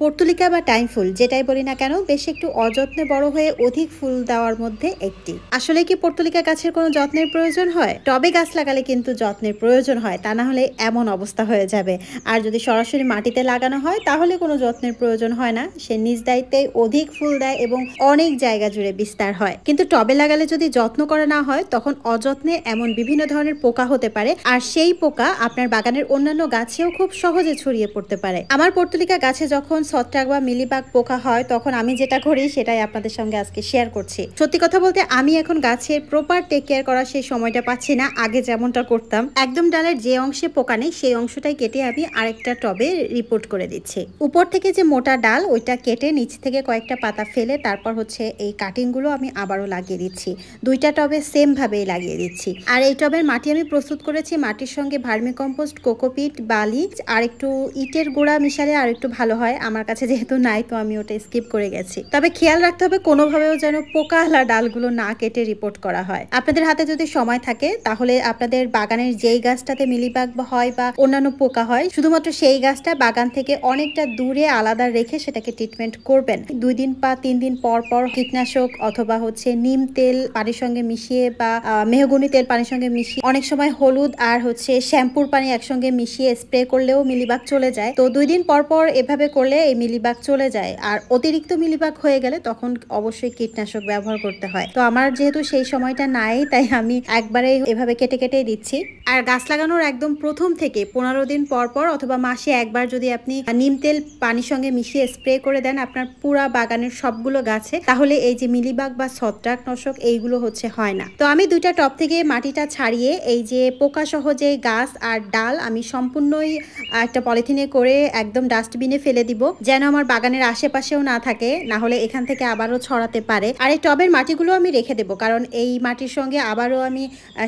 Portulaca বা time ফুল যেটাই বলি না কেন বেশ একটু অযত্নে বড় হয়ে অধিক ফুল দেওয়ার মধ্যে একটি। আসলে কি পর্তুলিকা গাছের কোনো যত্নের প্রয়োজন হয়? টবে গাছ লাগালে কিন্তু যত্নের প্রয়োজন হয়, তা না হলে এমন অবস্থা হয়ে যাবে। আর যদি সরাসরি মাটিতে লাগানো হয় তাহলে কোনো যত্নের প্রয়োজন হয় না, সে নিজ দায়িত্বে অধিক ফুল দেয় এবং অনেক জায়গা জুড়ে বিস্তার হয়। কিন্তু টবে লাগালে যদি যত্ন করা না হয় তখন অযত্নে এমন বিভিন্ন ধরনের পোকা হতে পারে, আর সেই পোকা আপনার বাগানের অন্যান্য গাছেও খুব সহজে ছড়িয়ে পড়তে পারে। আমার পর্তুলিকা গাছে যখন ছত্রাক বা মিলিবাগ পোকা হয় তখন আমি যেটা করি সেটাই আপনাদের সঙ্গে আজকে শেয়ার করছি। সত্যি কথা বলতে আমি এখন গাছের প্রপার টেক কেয়ার করার সেই সময়টা পাচ্ছি না আগে যেমনটা করতাম। একদম ডালের যে অংশে পোকা নেই সেই অংশটাই কেটে আমি আরেকটা টবে রিপোর্ট করে দিচ্ছি। উপর থেকে যে মোটা ডাল ওইটা কেটে নিচ থেকে কয়েকটা পাতা ফেলে তারপর হচ্ছে এই কাটিংগুলো আমি আবারও লাগিয়ে দিচ্ছি। দুইটা টবে সেম ভাবেই লাগিয়ে দিচ্ছি। আর এই টবের মাটি আমি প্রস্তুত করেছি মাটির সঙ্গে ভার্মিকম্পোস্ট, কোকোপিট, বালি আর একটু ইটের গুঁড়া মিশালে আর একটু ভালো হয়। আমার কাছে যেহেতু নাই তো আমি ওটা স্কিপ করে গেছি। তবে খেয়াল রাখতে হবে কোনোভাবেও যেন পোকাওয়ালা ডালগুলো না কেটে রিপোর্ট করা হয়। আপনাদের হাতে যদি সময় থাকে তাহলে আপনাদের বাগানের যেই গাছটাতে মিলিবাগ হয় বা অন্যান্য পোকা হয় শুধুমাত্র সেই গাছটা বাগান থেকে অনেকটা দূরে আলাদা রেখে সেটাকে ট্রিটমেন্ট করবেন। 2 দিন বা 3 দিন পর পর কীটনাশক অথবা হচ্ছে নিম তেল পানির সঙ্গে মিশিয়ে বা মেহগনি তেল পানির সঙ্গে মিশিয়ে, অনেক সময় হলুদ আর হচ্ছে শ্যাম্পুর পানি একসঙ্গে মিশিয়ে স্প্রে করলেও মিলিবাগ চলে যায়। তো 2 দিন পর পর এভাবে করলে এই মিলিবাগ চলে যায়। আর অতিরিক্ত মিলিবাগ হয়ে গেলে তখন অবশ্যই কীটনাশক ব্যবহার করতে হয়। তো আমার যেহেতু সেই সময়টা নাই তাই আমি একবারে এভাবে কেটে কেটে দিচ্ছি। আর গাছ লাগানোর একদম প্রথম থেকে 15 দিন পর পর অথবা মাসে একবার যদি আপনি নিম তেল পানির সঙ্গে মিশিয়ে স্প্রে করে দেন আপনার পুরা বাগানের সবগুলো গাছে, তাহলে এই যে মিলিবাগ বা ছত্রাকনাশক এইগুলো হচ্ছে হয় না। তো আমি দুইটা টব থেকে মাটিটা ছাড়িয়ে এই যে পোকা সহ যে গাছ আর ডাল আমি সম্পূর্ণই একটা পলিথিনে করে একদম ডাস্টবিনে ফেলে দিব, যেন আমার বাগানের আশেপাশেও না থাকে, না হলে এখান থেকে আবারও ছড়াতে পারে। আর এই টবের মাটিগুলো আমি রেখে দেবো, কারণ এই মাটির সঙ্গে আবারও আমি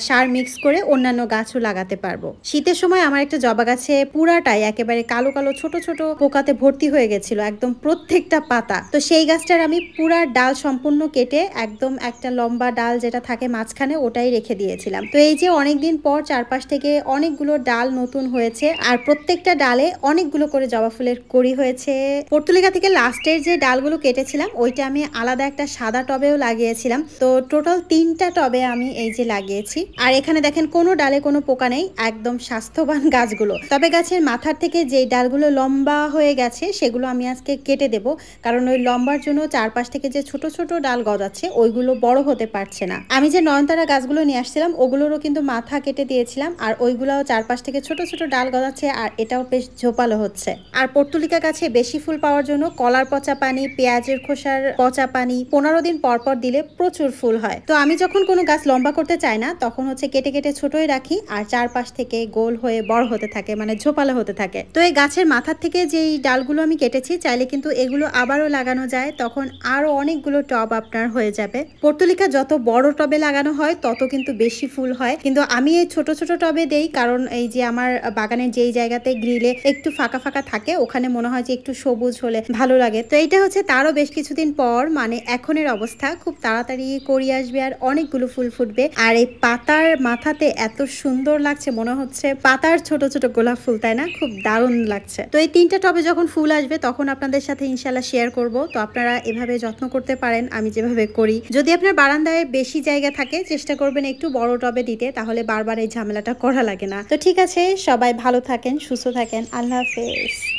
সার মিক্স করে অন্যান্য গাছও লাগাতে পারবো। শীতের সময় আমার একটা জবা গাছে পুরাটাই একেবারে কালো কালো ছোট ছোট পোকাতে ভর্তি হয়ে গেছিল, একদম প্রত্যেকটা পাতা। তো সেই গাছটার আমি পুরা ডাল সম্পূর্ণ কেটে একদম একটা লম্বা ডাল যেটা থাকে মাঝখানে ওটাই রেখে দিয়েছিলাম। তো এই যে অনেকদিন পর চারপাশ থেকে অনেকগুলো ডাল নতুন হয়েছে, আর প্রত্যেকটা ডালে অনেকগুলো করে জবা ফুলের কড়ি হয়েছে। পর্তুলিকা থেকে লাস্টের যে ডালগুলো কেটেছিলাম ওইটা আমি আলাদা একটা সাদা টবেও লাগিয়েছিলাম। তো টোটাল 3টা টবে আমি এই যে লাগিয়েছি। আর এখানে দেখেন কোনো ডালে কোনো পোকা নেই, একদম স্বাস্থ্যবান গাছগুলো। তবে গাছের মাথার থেকে যে ডালগুলো লম্বা হয়ে গেছে সেগুলো আমি আজকে কেটে দেব, কারণ ওই লম্বার জন্য চারপাশ থেকে যে ছোট ছোট ডাল গজাচ্ছে ওইগুলো বড় হতে পারছে না। আমি যে নয়নতারা গাছগুলো নিয়ে আসছিলাম ওগুলোরও কিন্তু মাথা কেটে দিয়েছিলাম, আর ওইগুলোও চারপাশ থেকে ছোট ছোট ডাল গজাচ্ছে, আর এটাও বেশ ঝোপালো হচ্ছে। আর পর্তুলিকা গাছে বেশি ফুল পাওয়ার জন্য কলার পচা পানি, পেঁয়াজের খোসার পচা পানি 15 দিন পর পর দিলে প্রচুর ফুল হয়। তো আমি যখন কোনো গাছ লম্বা করতে চাই না তখন হচ্ছে কেটে কেটে ছোটই রাখি, আর চারপাশ থেকে গোল হয়ে বড় হতে থাকে, মানে ঝোপালো হতে থাকে। তো এই গাছের মাথার থেকে যেই ডালগুলো আমি কেটেছি চাইলে কিন্তু এগুলো আবারও লাগানো যায়, তখন আরো অনেকগুলো টব আপনার হয়ে যাবে। পর্তুলিকা যত বড় টবে লাগানো হয় তত কিন্তু বেশি ফুল হয়, কিন্তু আমি এই ছোট ছোট টবে দেই কারণ এই যে আমার বাগানের যেই জায়গাতে গ্রিলে একটু ফাঁকা ফাঁকা থাকে ওখানে মনে হয় যে একটু সবুজ হলে ভালো লাগে। তো এইটা হচ্ছে তারও বেশ কিছুদিন পর, মানে এখনের অবস্থা খুব তাড়াতাড়ি করি আসবে আর অনেকগুলো ফুল ফুটবে। আর এই পাতার মাথাতে এত সুন্দর লাগছে, মনে হচ্ছে পাতার ছোট ছোট গোলাপ ফুল, তাই না? খুব দারুণ লাগছে। তো এই 3টা টবে যখন ফুল আসবে তখন আপনাদের সাথে ইনশাল্লাহ শেয়ার করব। তো আপনারা এভাবে যত্ন করতে পারেন আমি যেভাবে করি। যদি আপনার বারান্দায় বেশি জায়গা থাকে চেষ্টা করবেন একটু বড় টবে দিতে, তাহলে বারবার এই ঝামেলাটা করা লাগে না। তো ঠিক আছে, সবাই ভালো থাকেন, সুস্থ থাকেন, আল্লাহ হাফেজ।